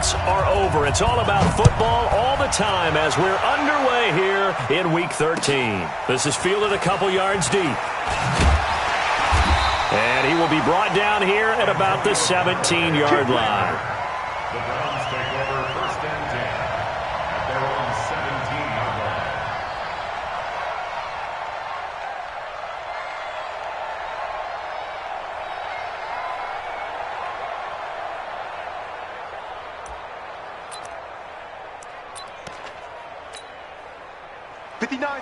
playoffs are over. It's all about football all the time as we're underway here in Week 13. This is fielded a couple yards deep. And he will be brought down here at about the 17-yard line. The Browns take over 1st and 10 at their own 17-yard line.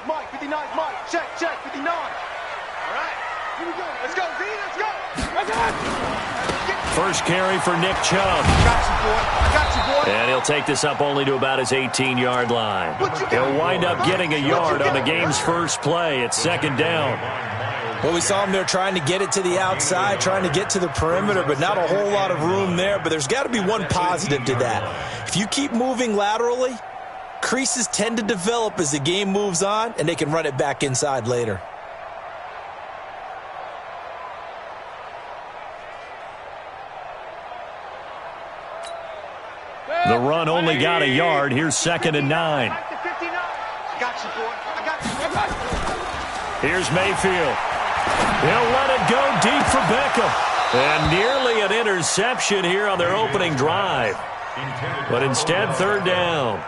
Mike, 59 Mike, check, 59. All right, here we go, let's go, D, let's go. First carry for Nick Chubb. I got you, boy. And he'll take this up only to about his 18-yard line. He'll wind up getting a yard on the game's first play. It's 2nd down. Well, we saw him there trying to get it to the outside, trying to get to the perimeter, but not a whole lot of room there. But there's got to be one positive to that. If you keep moving laterally, creases tend to develop as the game moves on, and they can run it back inside later. The run only got a yard. Here's 2nd and 9. I got you, boy. I got you. Here's Mayfield. He'll let it go deep for Beckham. And nearly an interception here on their opening drive. But instead, 3rd down.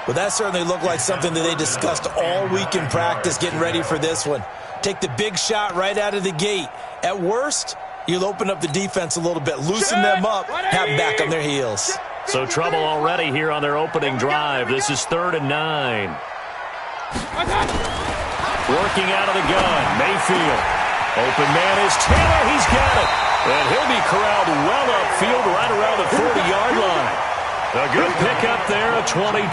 Well, that certainly looked like something that they discussed all week in practice getting ready for this one. Take the big shot right out of the gate. At worst, you'll open up the defense a little bit, loosen them up, have them back on their heels. So trouble already here on their opening drive. This is 3rd and 9. Working out of the gun, Mayfield. Open man is Taylor. He's got it. And he'll be corralled well upfield right around the 40-yard line. A good pickup there, a 22.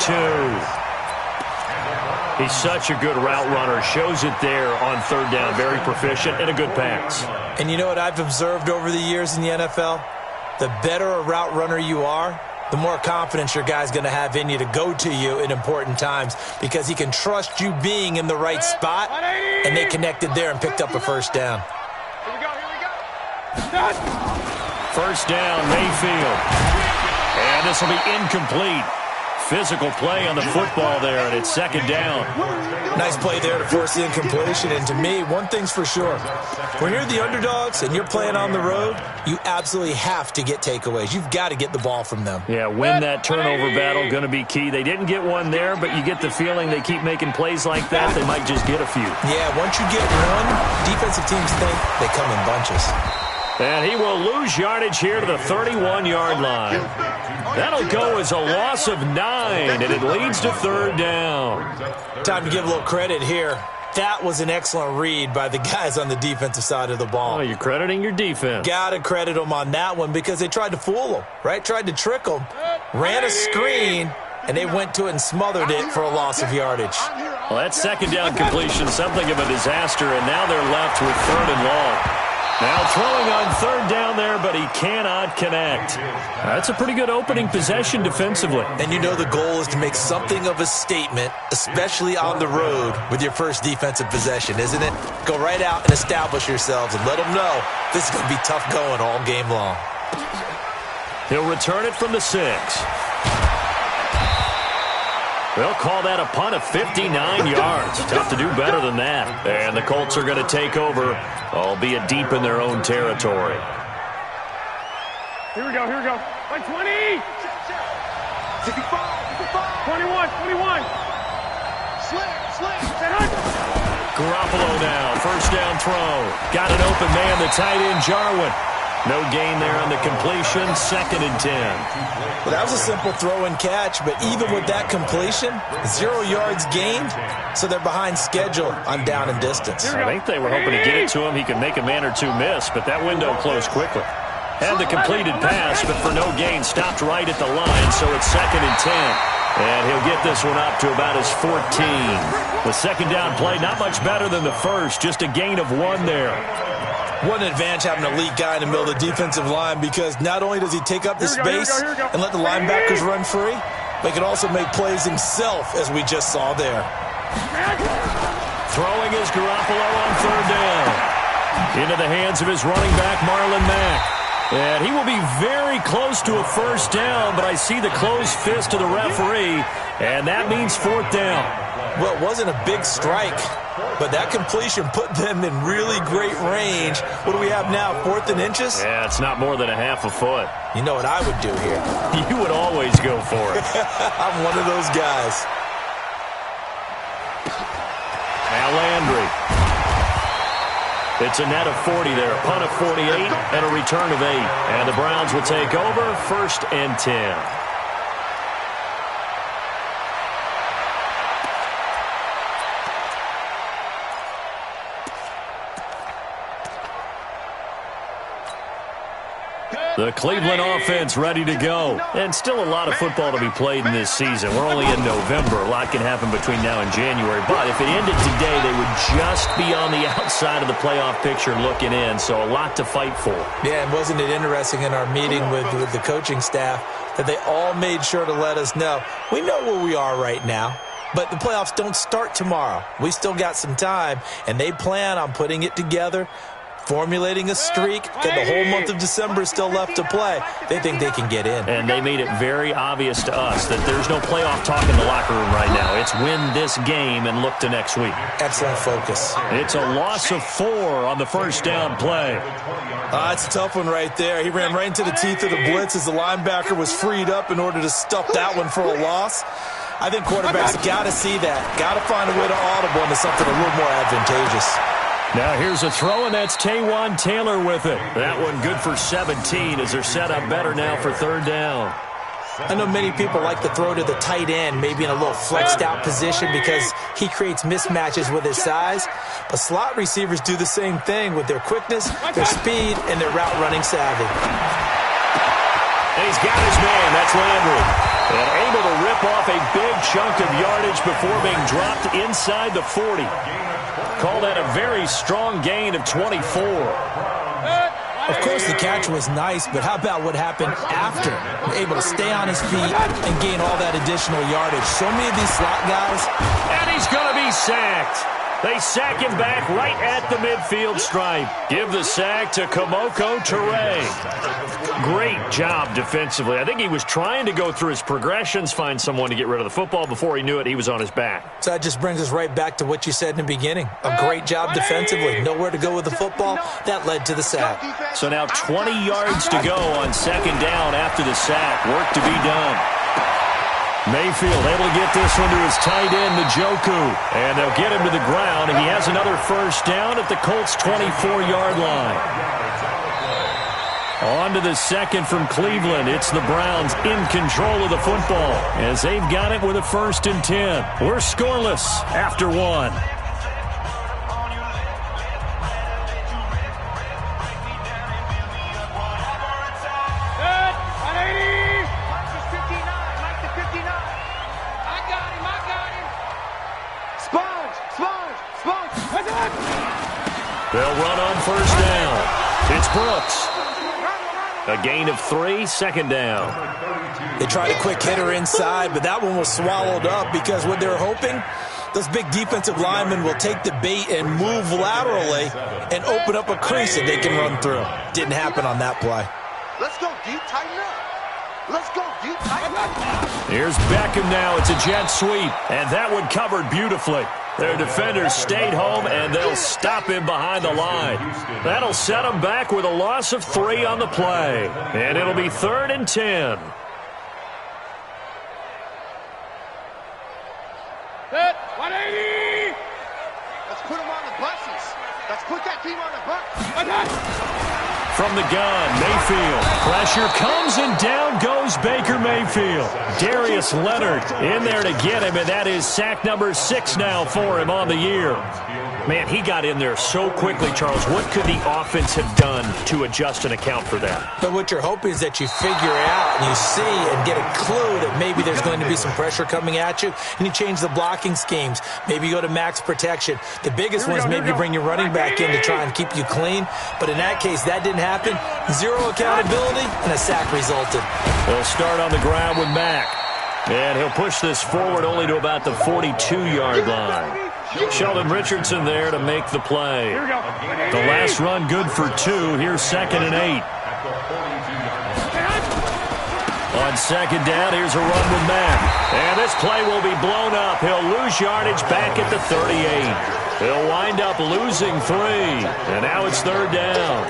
He's such a good route runner. Shows it there on 3rd down. Very proficient and a good pass. And you know what I've observed over the years in the NFL? The better a route runner you are, the more confidence your guy's going to have in you to go to you in important times because he can trust you being in the right spot, and they connected there and picked up a 1st down. Here we go. 1st down, Mayfield. And this will be incomplete. Physical play on the football there, and it's 2nd down. Nice play there to force the incompletion. And to me, one thing's for sure. When you're the underdogs and you're playing on the road, you absolutely have to get takeaways. You've got to get the ball from them. Yeah, win that turnover battle, going to be key. They didn't get one there, but you get the feeling they keep making plays like that, they might just get a few. Yeah, once you get one, defensive teams think they come in bunches. And he will lose yardage here to the 31-yard line. That'll go as a loss of 9, and it leads to 3rd down. Time to give a little credit here. That was an excellent read by the guys on the defensive side of the ball. Oh, you're crediting your defense. Got to credit them on that one because they tried to fool them, right? Tried to trick them, ran a screen, and they went to it and smothered it for a loss of yardage. Well, that 2nd down completion, something of a disaster, and now they're left with 3rd and long. Now throwing on 3rd down there, but he cannot connect. That's a pretty good opening possession defensively. And you know the goal is to make something of a statement, especially on the road with your first defensive possession, isn't it? Go right out and establish yourselves and let them know this is going to be tough going all game long. He'll return it from the 6. They'll call that a punt of 59 yards. Tough to do better than that. And the Colts are going to take over, albeit deep in their own territory. Here we go. Like 20. 55. 21. Slick. Garoppolo now, 1st down throw. Got an open man, the tight end, Jarwin. No gain there on the completion, 2nd and 10. Well, that was a simple throw and catch, but even with that completion, 0 yards gained, so they're behind schedule on down and distance. I think they were hoping to get it to him. He could make a man or two miss, but that window closed quickly. Had the completed pass, but for no gain, stopped right at the line, so it's 2nd and 10. And he'll get this one up to about his 14. The 2nd down play, not much better than the first, just a gain of 1 there. What an advantage having an elite guy in the middle of the defensive line because not only does he take up the space and let the linebackers run free, but he can also make plays himself, as we just saw there. Throwing is Garoppolo on 3rd down. Into the hands of his running back, Marlon Mack. And he will be very close to a first down, but I see the closed fist of the referee, and that means fourth down. Well, it wasn't a big strike, but that completion put them in really great range. What do we have now, 4th and inches? Yeah, it's not more than a half a foot. You know what I would do here? You would always go for it. I'm one of those guys. Now Landry. It's a net of 40 there, a punt of 48, and a return of 8. And the Browns will take over, 1st and 10. The Cleveland offense ready to go. And still a lot of football to be played in this season. We're only in November. A lot can happen between now and January. But if it ended today, they would just be on the outside of the playoff picture looking in. So a lot to fight for. Yeah, and wasn't it interesting in our meeting with the coaching staff that they all made sure to let us know, we know where we are right now. But the playoffs don't start tomorrow. We still got some time, and they plan on putting it together, formulating a streak, and the whole month of December is still left to play. They think they can get in. And they made it very obvious to us that there's no playoff talk in the locker room right now. It's win this game and look to next week. Excellent focus. It's a loss of 4 on the first down play. It's a tough one right there. He ran right into the teeth of the blitz as the linebacker was freed up in order to stuff that one for a loss. I think quarterbacks got to see that. Got to find a way to audible into something a little more advantageous. Now here's a throw, and that's Taywan Taylor with it. That one good for 17 as they're set up better now for 3rd down. I know many people like to throw to the tight end, maybe in a little flexed out position because he creates mismatches with his size. But slot receivers do the same thing with their quickness, their speed, and their route running savvy. And he's got his man. That's Landry. And able to rip off a big chunk of yardage before being dropped inside the 40. Call that a very strong gain of 24. Of course, the catch was nice, but how about what happened after? Able to stay on his feet and gain all that additional yardage. So many of these slot guys. And he's going to be sacked. They sack him back right at the midfield stripe. Give the sack to Kamoko Toure. Great job defensively. I think he was trying to go through his progressions, find someone to get rid of the football. Before he knew it, he was on his back. So that just brings us right back to what you said in the beginning. A great job defensively. Nowhere to go with the football. That led to the sack. So now 20 yards to go on 2nd down after the sack. Work to be done. Mayfield able to get this one to his tight end, Njoku. And they'll get him to the ground, and he has another first down at the Colts' 24-yard line. On to the second from Cleveland. It's the Browns in control of the football as they've got it with a 1st and 10. We're scoreless after 1. They'll run on 1st down. It's Brooks. A gain of 3, 2nd down. They tried a quick hitter inside, but that one was swallowed up because what they're hoping, those big defensive linemen will take the bait and move laterally and open up a crease that they can run through. Didn't happen on that play. Let's go deep, tighten up. Let's go deep, tighten up. Here's Beckham now. It's a jet sweep, and that one covered beautifully. Their defenders stayed home, and they'll stop him behind the line. That'll set them back with a loss of 3 on the play. And it'll be 3rd and 10. Set, 180! Let's put them on the buses. Let's put that team on the bus. From the gun, Mayfield. Pressure comes, and down goes Baker Mayfield. Darius Leonard in there to get him, and that is sack number 6 now for him on the year. Man, he got in there so quickly, Charles. What could the offense have done to adjust and account for that? But what you're hoping is that you figure out and you see and get a clue that maybe there's going to be some pressure coming at you, and you change the blocking schemes. Maybe you go to max protection. The biggest one is maybe you bring your running back in to try and keep you clean. But in that case, that didn't happen. 0 accountability, and a sack resulted. They'll start on the ground with Mack. And he'll push this forward only to about the 42-yard line. Sheldon Richardson there to make the play. The last run good for 2. Here's 2nd and 8. On second down, here's a run with Mack. And this play will be blown up. He'll lose yardage back at the 38. He'll wind up losing 3. And now it's third down.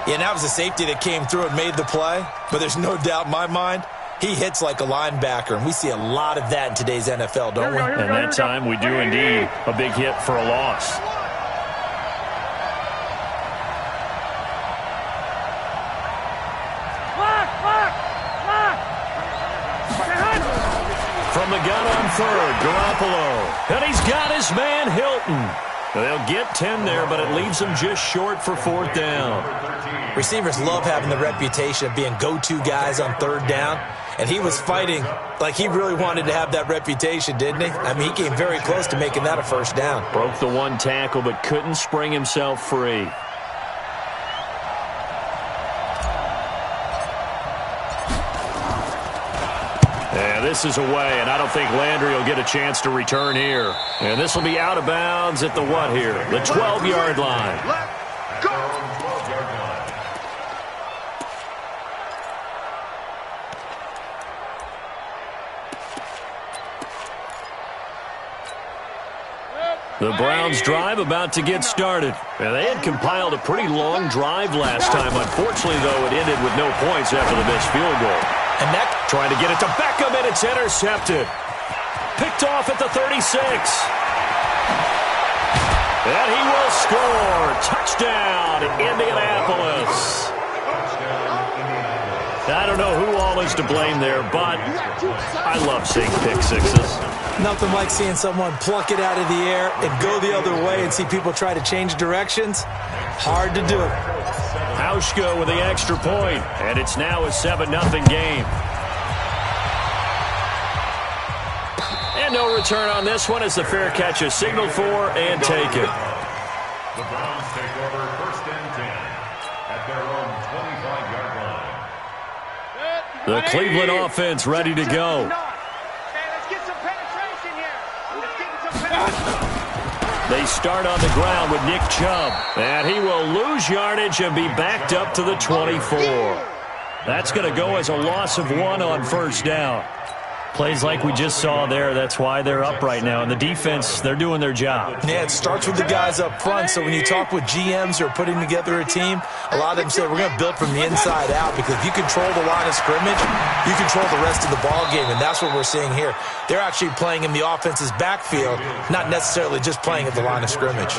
Yeah, that was a safety that came through and made the play. But there's no doubt in my mind, he hits like a linebacker. And we see a lot of that in today's NFL, don't we? And that time we do indeed a big hit for a loss. From the gun on third, Garoppolo. And he's got his man, Hilton. They'll get 10 there, but it leaves them just short for fourth down. Receivers love having the reputation of being go-to guys on third down. And he was fighting like he really wanted to have that reputation, didn't he? I mean, he came very close to making that a first down. Broke the one tackle, but couldn't spring himself free. And this is away, and I don't think Landry will get a chance to return here. And this will be out of bounds at the what here? The 12-yard line. The Browns drive about to get started. And they had compiled a pretty long drive last time. Unfortunately, though, it ended with no points after the missed field goal. And that trying to get it to Beckham, and it's intercepted. Picked off at the 36. And he will score. Touchdown, Indianapolis. I don't know who all is to blame there, but I love seeing pick sixes. Nothing like seeing someone pluck it out of the air and go the other way and see people try to change directions. Hard to do. Hauschka with the extra point, and it's now a 7-0 game. And no return on this one as the fair catch is signaled for and taken. The Browns take over first and 10 at their own 25-yard line. The Cleveland offense ready to go. They start on the ground with Nick Chubb. And he will lose yardage and be backed up to the 24. That's going to go as a loss of 1 on first down. Plays like we just saw there, that's why they're up right now. And the defense, they're doing their job. Yeah, it starts with the guys up front. So when you talk with GMs who are putting together a team, a lot of them say we're going to build from the inside out, because if you control the line of scrimmage, you control the rest of the ball game, and that's what we're seeing here. They're actually playing in the offense's backfield, not necessarily just playing at the line of scrimmage.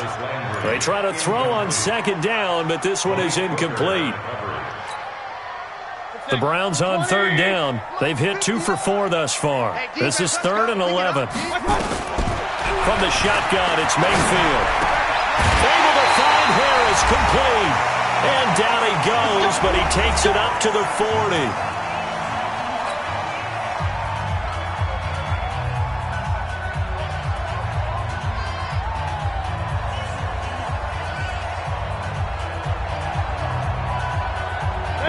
They try to throw on second down, but this one is incomplete. The Browns on third down. They've hit 2 for 4 thus far. This is 3rd and 11. From the shotgun, it's Mayfield. Able to find Harris, complete. And down he goes, but he takes it up to the 40.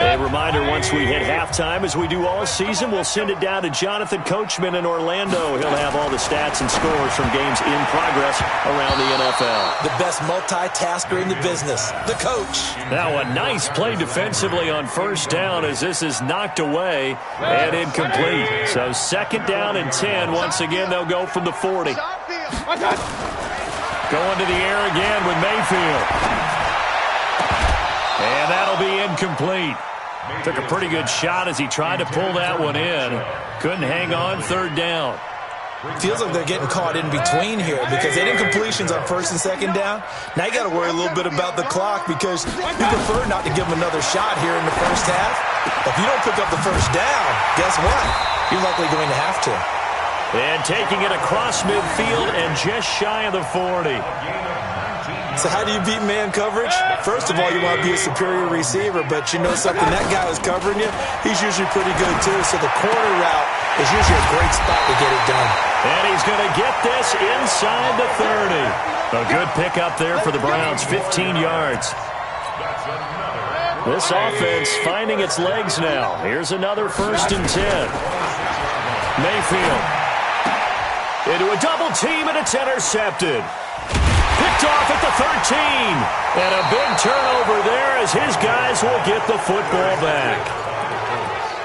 A reminder, once we hit halftime, as we do all season, we'll send it down to Jonathan Coachman in Orlando. He'll have all the stats and scores from games in progress around the NFL. The best multitasker in the business, the coach. Now a nice play defensively on first down as this is knocked away and incomplete. So second down and 10. Once again, they'll go from the 40. Going to the air again with Mayfield. And that'll be incomplete. Took a pretty good shot as he tried to pull that one in. Couldn't hang on third down. Feels like they're getting caught in between here because they did incompletions on first and second down. Now you got to worry a little bit about the clock because you prefer not to give them another shot here in the first half. If you don't pick up the first down, guess what? You're likely going to have to. And taking it across midfield and just shy of the 40. So how do you beat man coverage? First of all, you want to be a superior receiver, but you know something, that guy who's covering you, he's usually pretty good too. So the corner route is usually a great spot to get it done. And he's going to get this inside the 30. A good pickup there for the Browns, 15 yards. This offense finding its legs now. Here's another first and 10. Mayfield into a double team, and it's intercepted. Picked off at the 13. And a big turnover there as his guys will get the football back.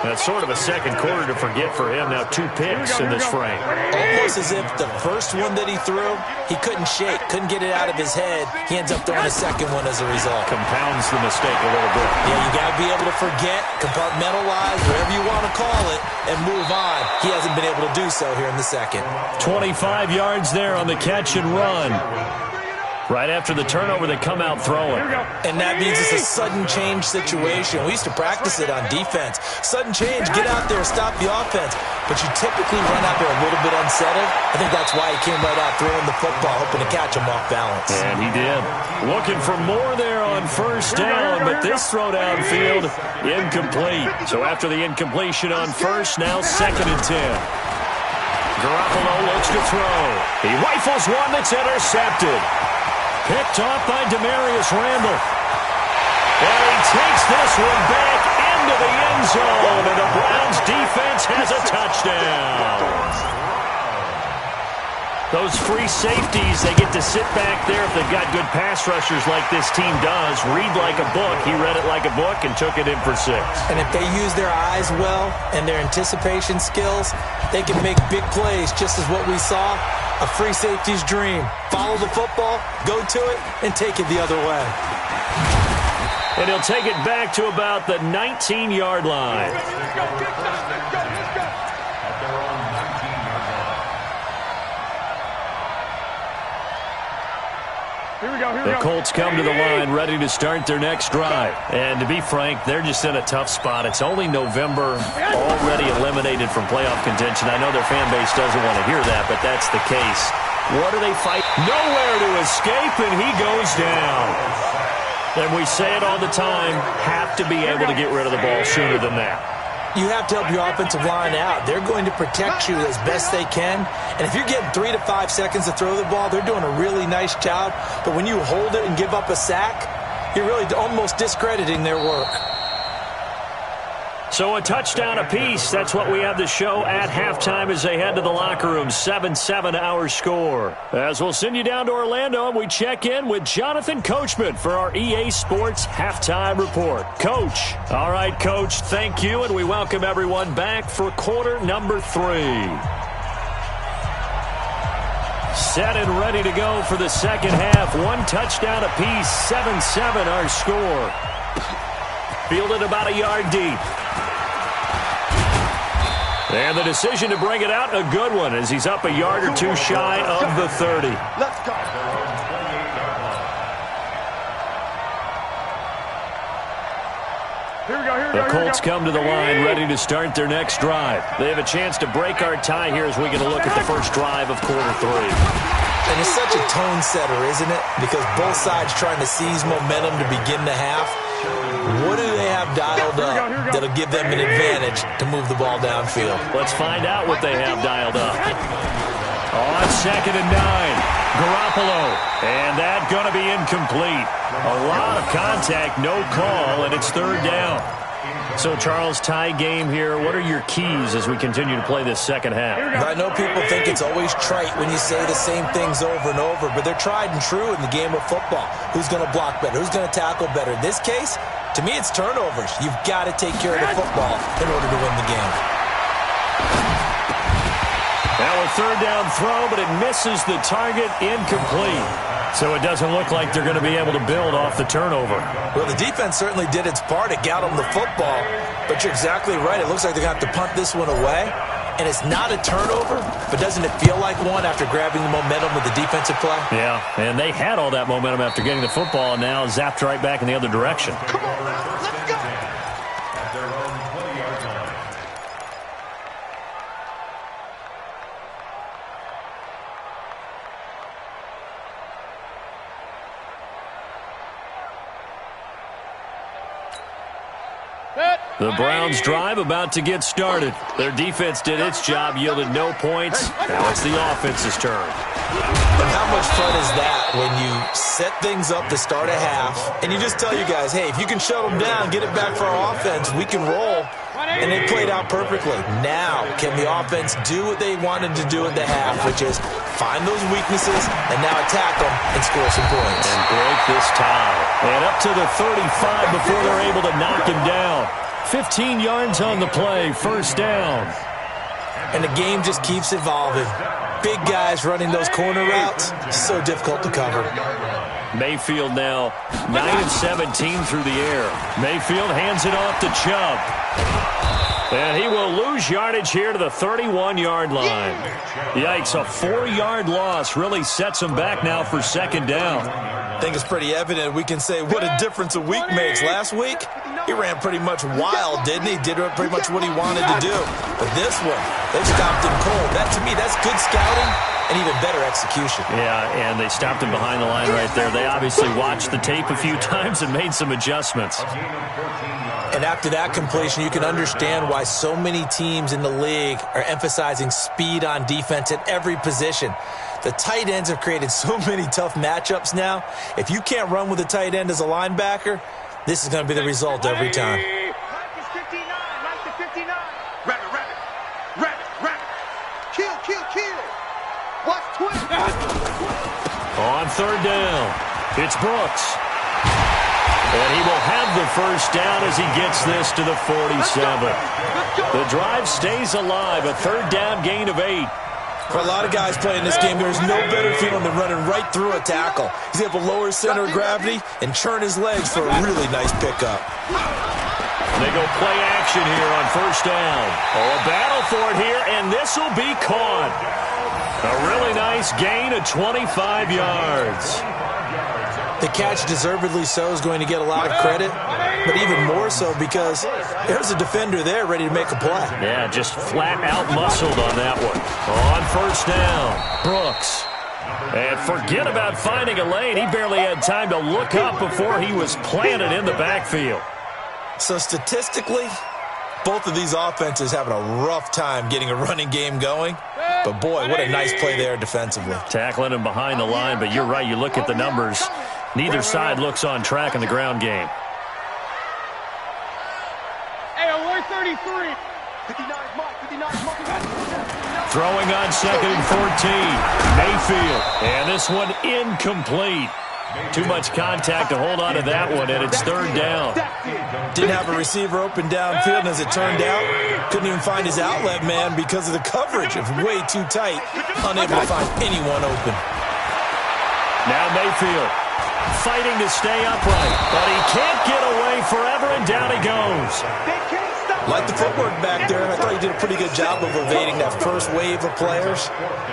That's sort of a second quarter to forget for him. Now 2 picks in this frame. Almost as if the first one that he threw, he couldn't shake, couldn't get it out of his head. He ends up throwing a second one as a result. Compounds the mistake a little bit. Yeah, you got to be able to forget, compartmentalize, whatever you want to call it, and move on. He hasn't been able to do so here in the second. 25 yards there on the catch and run. Right after the turnover, they come out throwing. And that means it's a sudden change situation. We used to practice it on defense. Sudden change, get out there, stop the offense. But you typically run out there a little bit unsettled. I think that's why he came right out throwing the football, hoping to catch him off balance. And he did. Looking for more there on first down, but this throw downfield, incomplete. So after the incompletion on first, now 2nd and 10. Garoppolo looks to throw. He rifles one that's intercepted. Picked off by Demarius Randall. And he takes this one back into the end zone, and the Browns defense has a touchdown. Those free safeties, they get to sit back there if they've got good pass rushers like this team does. Read like a book. He read it like a book and took it in for 6. And if they use their eyes well and their anticipation skills, they can make big plays, just as what we saw. A free safety's dream. Follow the football, go to it, and take it the other way. And he'll take it back to about the 19-yard line. The Colts come to the line ready to start their next drive. And to be frank, they're just in a tough spot. It's only November, already eliminated from playoff contention. I know their fan base doesn't want to hear that, but that's the case. What do they fight? Nowhere to escape, and he goes down. And we say it all the time, have to be able to get rid of the ball sooner than that. You have to help your offensive line out. They're going to protect you as best they can. And if you're getting 3 to 5 seconds to throw the ball, they're doing a really nice job. But when you hold it and give up a sack, you're really almost discrediting their work. So a touchdown apiece. That's what we have the show at halftime as they head to the locker room. 7-7 our score. As we'll send you down to Orlando, and we check in with Jonathan Coachman for our EA Sports Halftime Report. Coach. All right, Coach, thank you, and we welcome everyone back for quarter number 3. Set and ready to go for the second half. 1 touchdown apiece. 7-7 our score. Fielded about a yard deep. And the decision to bring it out, a good one, as he's up a yard or 2 shy of the 30. Let's go. The Colts come to the line ready to start their next drive. They have a chance to break our tie here as we get a look at the first drive of quarter 3. And it's such a tone setter, isn't it? Because both sides trying to seize momentum to begin the half. What do they have dialed up that'll give them an advantage to move the ball downfield? Let's find out what they have dialed up. On 2nd and 9, Garoppolo. And that's going to be incomplete. A lot of contact, no call, and it's 3rd down. So, Charles, tie game here. What are your keys as we continue to play this second half? I know people think it's always trite when you say the same things over and over, but they're tried and true in the game of football. Who's going to block better? Who's going to tackle better? In this case, to me, it's turnovers. You've got to take care of the football in order to win the game. Now a 3rd down throw, but it misses the target, incomplete. So it doesn't look like they're going to be able to build off the turnover. Well, the defense certainly did its part. It got them the football, but you're exactly right. It looks like they're going to have to punt this one away. And it's not a turnover, but doesn't it feel like one after grabbing the momentum with the defensive play? Yeah, and they had all that momentum after getting the football, and now zapped right back in the other direction. Come on, let's go. At their own 20-yard line. The Browns drive about to get started. Their defense did its job, yielded no points. Now it's the offense's turn. And how much fun is that when you set things up to start a half, and you just tell you guys, hey, if you can shut them down, get it back for our offense, we can roll. And it played out perfectly. Now, can the offense do what they wanted to do in the half, which is find those weaknesses and now attack them and score some points. And break this tie. And up to the 35 before they're able to knock him down. 15 yards on the play, first down. And the game just keeps evolving. Big guys running those corner routes, so difficult to cover. Mayfield now 9 of 17 through the air. Mayfield hands it off to Chubb. And he will lose yardage here to the 31-yard line. Yikes, a 4-yard loss really sets him back now for second down. I think it's pretty evident. We can say what a difference a week makes. Last week, he ran pretty much wild, didn't he? Did pretty much what he wanted to do. But this one, they stopped him cold. That, to me, that's good scouting and even better execution. Yeah, and they stopped him behind the line right there. They obviously watched the tape a few times and made some adjustments. And after that completion, you can understand why so many teams in the league are emphasizing speed on defense at every position. The tight ends have created so many tough matchups now. If you can't run with a tight end as a linebacker, this is going to be the result every time. On third down, it's Brooks. And he will have the first down as he gets this to the 47. The drive stays alive, a third down gain of 8. For a lot of guys playing this game, there's no better feeling than running right through a tackle. He's able to lower his center of gravity and churn his legs for a really nice pickup. They go play action here on first down. Oh, a battle for it here, and this will be caught. A really nice gain of 25 yards. The catch, deservedly so, is going to get a lot of credit, but even more so because there's a defender there ready to make a play. Yeah, just flat out muscled on that one. On first down, Brooks. And forget about finding a lane. He barely had time to look up before he was planted in the backfield. So statistically, both of these offenses having a rough time getting a running game going. But boy, what a nice play there defensively. Tackling him behind the line, but you're right, you look at the numbers. Neither side looks on track in the ground game. Hey, alert 33. Throwing on second and 14. Mayfield. And this one incomplete. Too much contact to hold on to that one, and it's third down. Didn't have a receiver open downfield, and as it turned out, couldn't even find his outlet man because of the coverage. It was way too tight, unable to find anyone open. Now Mayfield fighting to stay upright, but he can't get away forever, and down he goes. Like the footwork back there, I thought he did a pretty good job of evading that first wave of players.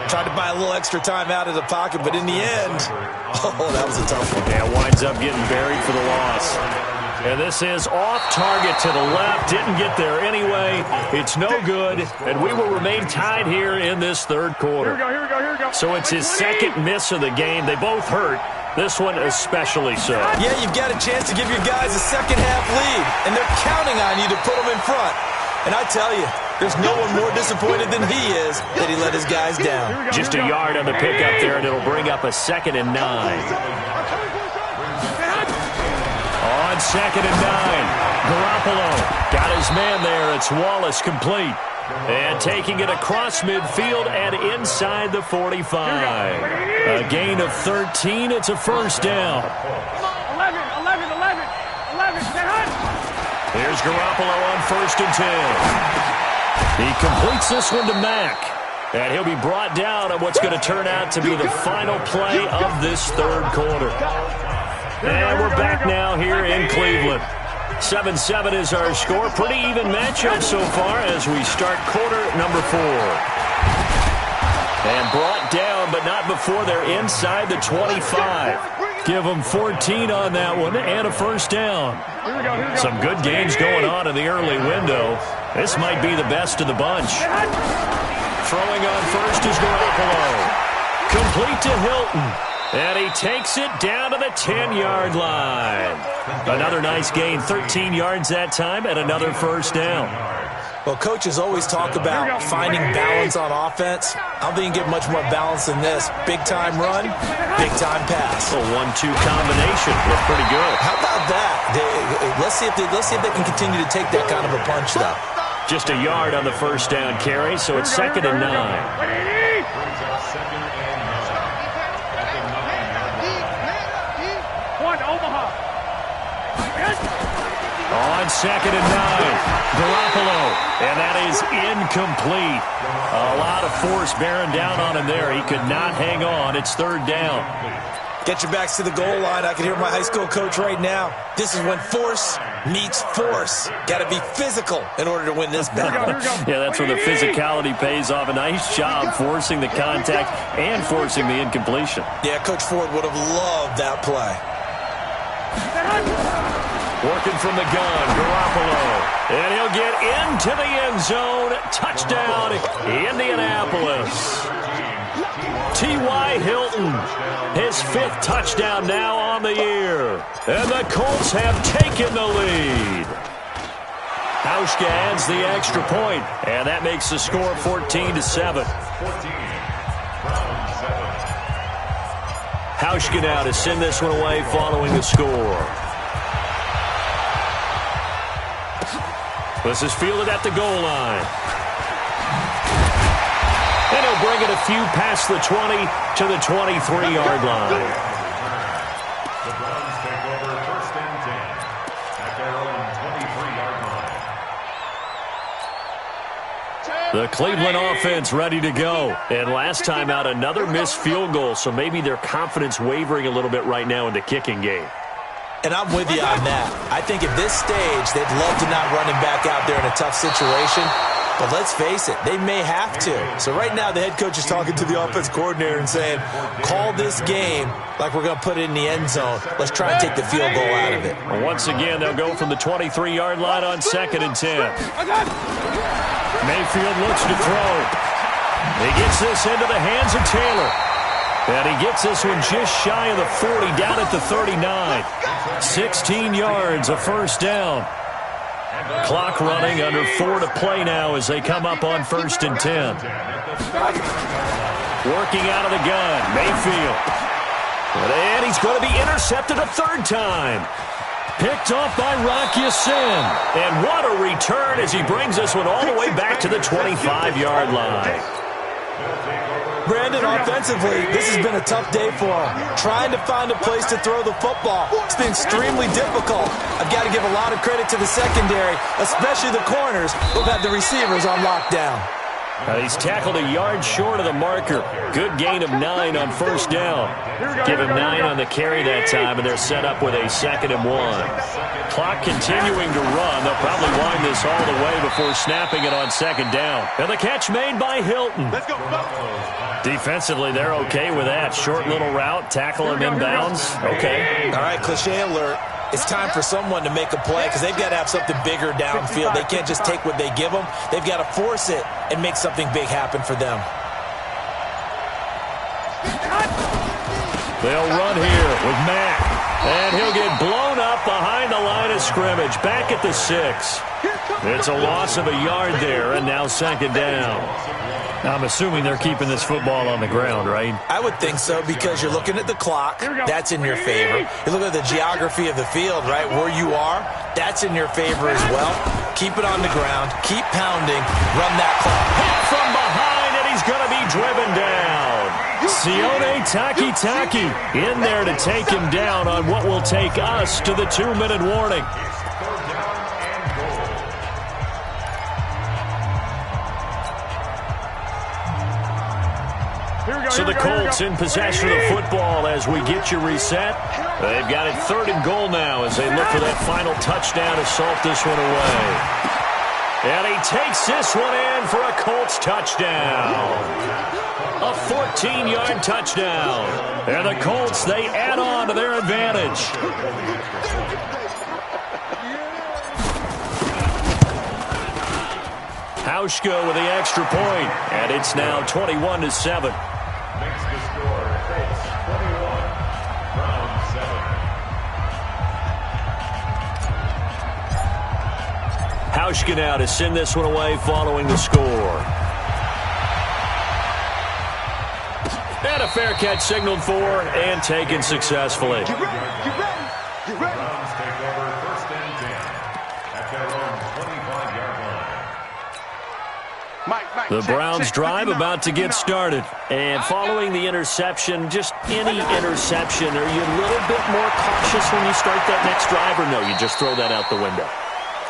Tried to buy a little extra time out of the pocket, but in the end, oh, that was a tough one. Yeah, winds up getting buried for the loss. And this is off target to the left. Didn't get there anyway. It's no good, and we will remain tied here in this third quarter. Here we go. So it's his second miss of the game. They both hurt. This one especially so. Yeah, you've got a chance to give your guys a second-half lead, and they're counting on you to put them in front. And I tell you, there's no one more disappointed than he is that he let his guys down. Just a yard on the pickup there, and it'll bring up a 2nd and 9. On 2nd and 9, Garoppolo got his man there. It's Wallace complete. And taking it across midfield and inside the 45. A gain of 13. It's a first down. 11. Here's Garoppolo on 1st and 10. He completes this one to Mack. And he'll be brought down on what's going to turn out to be the final play of this third quarter. And we're back now here in Cleveland. 7-7 is our score. Pretty even matchup so far as we start quarter number 4. And brought down, but not before they're inside the 25. Give them 14 on that one and a first down. Some good games going on in the early window. This might be the best of the bunch. Throwing on first is Garoppolo. Complete to Hilton. And he takes it down to the 10-yard line. Another nice gain, 13 yards that time, and another first down. Well, coaches always talk about finding balance on offense. I don't think you can get much more balance than this. Big-time run, big-time pass. A 1-2 combination. Looked pretty good. How about that? Let's see if they can continue to take that kind of a punch, though. Just a yard on the first down carry, so it's 2nd and 9. On 2nd and 9, Garoppolo, and that is incomplete. A lot of force bearing down on him there. He could not hang on. It's 3rd down. Get your backs to the goal line. I can hear my high school coach right now. This is when force meets force. Got to be physical in order to win this battle. Yeah, that's where the physicality pays off. A nice job forcing the contact and forcing the incompletion. Yeah, Coach Ford would have loved that play. Working from the gun, Garoppolo. And he'll get into the end zone. Touchdown, Indianapolis. T.Y. Hilton, his 5th touchdown now on the year. And the Colts have taken the lead. Hauschka adds the extra point, and that makes the score 14-7. Hauschka now to send this one away following the score. This is fielded at the goal line. And he'll bring it a few past the 20 to the 23-yard line. The Browns take over 1st and 10 at their own 23-yard line. The Cleveland offense ready to go. And last time out, another missed field goal, so maybe their confidence wavering a little bit right now in the kicking game. And I'm with you on that. I think at this stage, they'd love to not run him back out there in a tough situation. But let's face it, they may have to. So right now, the head coach is talking to the offense coordinator and saying, call this game like we're going to put it in the end zone. Let's try and take the field goal out of it. Well, once again, they'll go from the 23-yard line on 2nd and 10. Mayfield looks to throw. He gets this into the hands of Taylor. And he gets this one just shy of the 40, down at the 39. 16 yards, a 1st down. Clock running, under 4 to play now as they come up on 1st and 10. Working out of the gun, Mayfield. And he's going to be intercepted a 3rd time. Picked off by Rock Ya-Sin. And what a return as he brings this one all the way back to the 25-yard line. Brandon, offensively, this has been a tough day for him. Trying to find a place to throw the football. It's been extremely difficult. I've got to give a lot of credit to the secondary, especially the corners who've had the receivers on lockdown. He's tackled a yard short of the marker. Good gain of 9 on 1st down. Give him 9 on the carry that time, and they're set up with a 2nd and 1. Clock continuing to run. They'll probably wind this all the way before snapping it on 2nd down. And the catch made by Hilton. Let's go. Defensively, they're okay with that. Short little route, tackle him inbounds. Okay. All right, cliche alert. It's time for someone to make a play because they've got to have something bigger downfield. They can't just take what they give them. They've got to force it and make something big happen for them. They'll run here with Mack. And he'll get blown up behind the line of scrimmage. Back at the 6. It's a loss of a yard there, and now 2nd down. I'm assuming they're keeping this football on the ground, right? I would think so because you're looking at the clock. That's in your favor. You look at the geography of the field, right, where you are. That's in your favor as well. Keep it on the ground. Keep pounding. Run that clock. Hit from behind, and he's going to be driven down. Sione Takitaki in there to take him down on what will take us to the 2-minute warning. So the Colts in possession of the football as we get you reset. They've got it 3rd and goal now as they look for that final touchdown to salt this one away. And he takes this one in for a Colts touchdown. A 14-yard touchdown. And the Colts, they add on to their advantage. Hauschka with the extra point, and it's now 21-7. Makes the score Colts 21, Browns 7. Hauschka now to send this one away following the score. And a fair catch signaled for and taken successfully. You ready? You ready? You ready? Browns take over 1st and 10 at their own 25-yard line. Mike, The check, Browns check. drive about to get started. And following the interception, just any interception, are you a little bit more cautious when you start that next drive, or no, you just throw that out the window?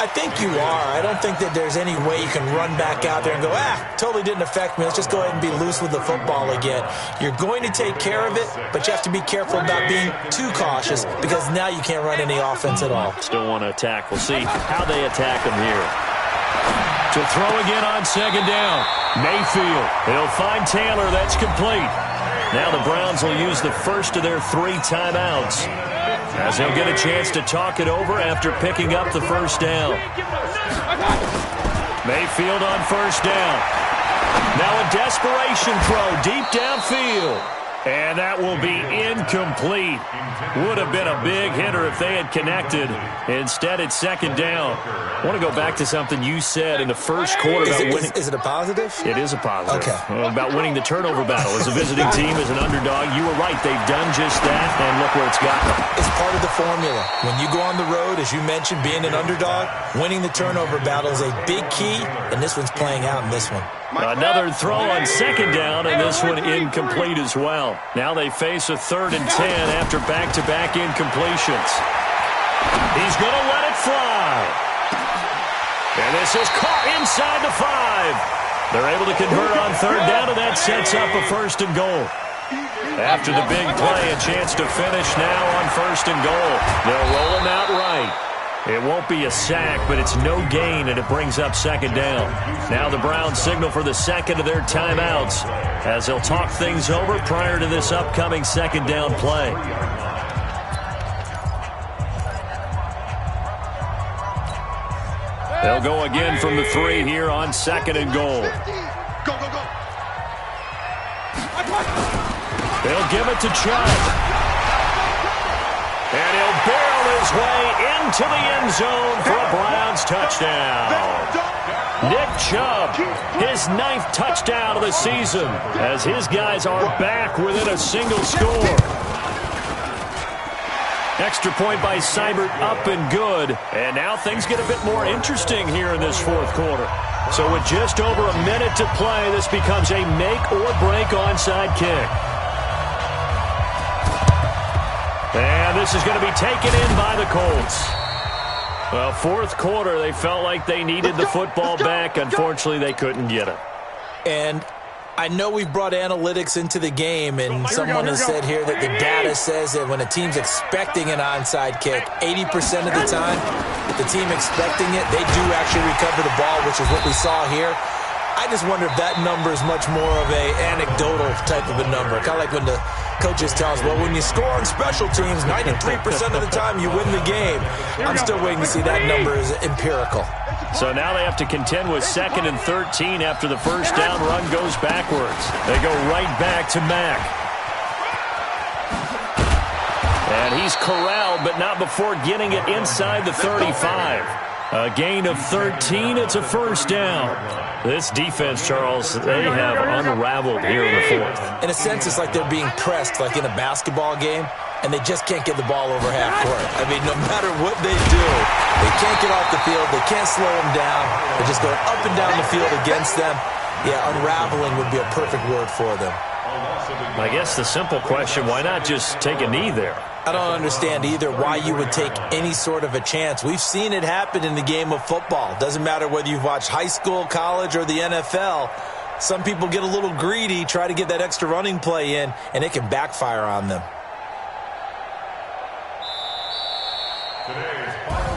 I think you are. I don't think that there's any way you can run back out there and go, totally didn't affect me. Let's just go ahead and be loose with the football again. You're going to take care of it, but you have to be careful about being too cautious because now you can't run any offense at all. Still want to attack. We'll see how they attack him here. To throw again on second down. Mayfield. He'll find Taylor. That's complete. Now the Browns will use the first of their 3 timeouts, as they'll get a chance to talk it over after picking up the first down. Mayfield on first down. Now a desperation throw deep downfield. And that will be incomplete. Would have been a big hitter if they had connected. Instead, it's second down. I want to go back to something you said in the first quarter about winning. Is it a positive? It is a positive. Okay. About winning the turnover battle. As a visiting team, as an underdog, you were right. They've done just that, and look where it's gotten them. It's part of the formula. When you go on the road, as you mentioned, being an underdog, winning the turnover battle is a big key, and this one's playing out in this one. Another throw on second down, and this one incomplete as well. Now they face a 3rd and 10 after back-to-back incompletions. He's going to let it fly. And this is caught inside the 5. They're able to convert on 3rd down, and that sets up a 1st and goal. After the big play, a chance to finish now on 1st and goal. They'll roll him out right. It won't be a sack, but it's no gain, and it brings up second down. Now the Browns signal for the second of their timeouts as they'll talk things over prior to this upcoming second down play. They'll go again from the 3 here on 2nd and goal. Go, go, go. They'll give it to Chubb. And he'll barrel his way into the end zone for a Browns touchdown. Nick Chubb, his 9th touchdown of the season, as his guys are back within a single score. Extra point by Seibert, up and good. And now things get a bit more interesting here in this 4th quarter. So with just over a minute to play, this becomes a make-or-break onside kick. And this is going to be taken in by the Colts. Well, 4th quarter, they felt like they needed the football back. Unfortunately, they couldn't get it. And I know we've brought analytics into the game, and someone has said here that the data says that when a team's expecting an onside kick, 80% of the time, if the team expecting it, they do actually recover the ball, which is what we saw here. I just wonder if that number is much more of a anecdotal type of a number. Kind of like when the coaches tell us, well, when you score on special teams, 93% of the time you win the game. I'm still waiting to see that number is empirical. So now they have to contend with 2nd and 13 after the first down run goes backwards. They go right back to Mack. And he's corralled, but not before getting it inside the 35. A gain of 13, it's a 1st down. This defense, Charles, they have unraveled here in the 4th. In a sense, it's like they're being pressed like in a basketball game, and they just can't get the ball over half court. I mean, no matter what they do, they can't get off the field. They can't slow them down. They're just going up and down the field against them. Yeah, unraveling would be a perfect word for them. I guess the simple question, why not just take a knee there? I don't understand either why you would take any sort of a chance. We've seen it happen in the game of football. Doesn't matter whether you've watched high school, college, or the NFL. Some people get a little greedy, try to get that extra running play in, and it can backfire on them.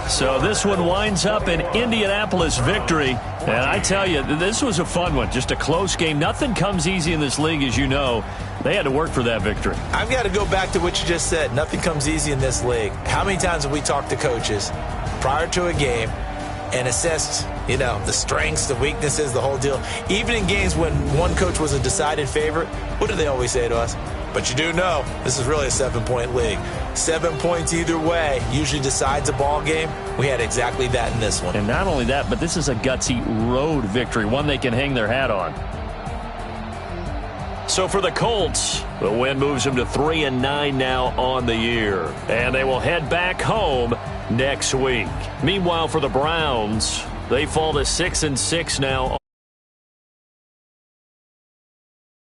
So this one winds up an Indianapolis victory. And I tell you, this was a fun one. Just a close game. Nothing comes easy in this league, as you know. They had to work for that victory. I've got to go back to what you just said. Nothing comes easy in this league. How many times have we talked to coaches prior to a game and assessed, you know, the strengths, the weaknesses, the whole deal? Even in games when one coach was a decided favorite, what do they always say to us? But you do know this is really a 7-point league. 7 points either way usually decides a ball game. We had exactly that in this one. And not only that, but this is a gutsy road victory, one they can hang their hat on. So for the Colts, the win moves them to 3-9 now on the year. And they will head back home next week. Meanwhile, for the Browns, they fall to 6-6 now.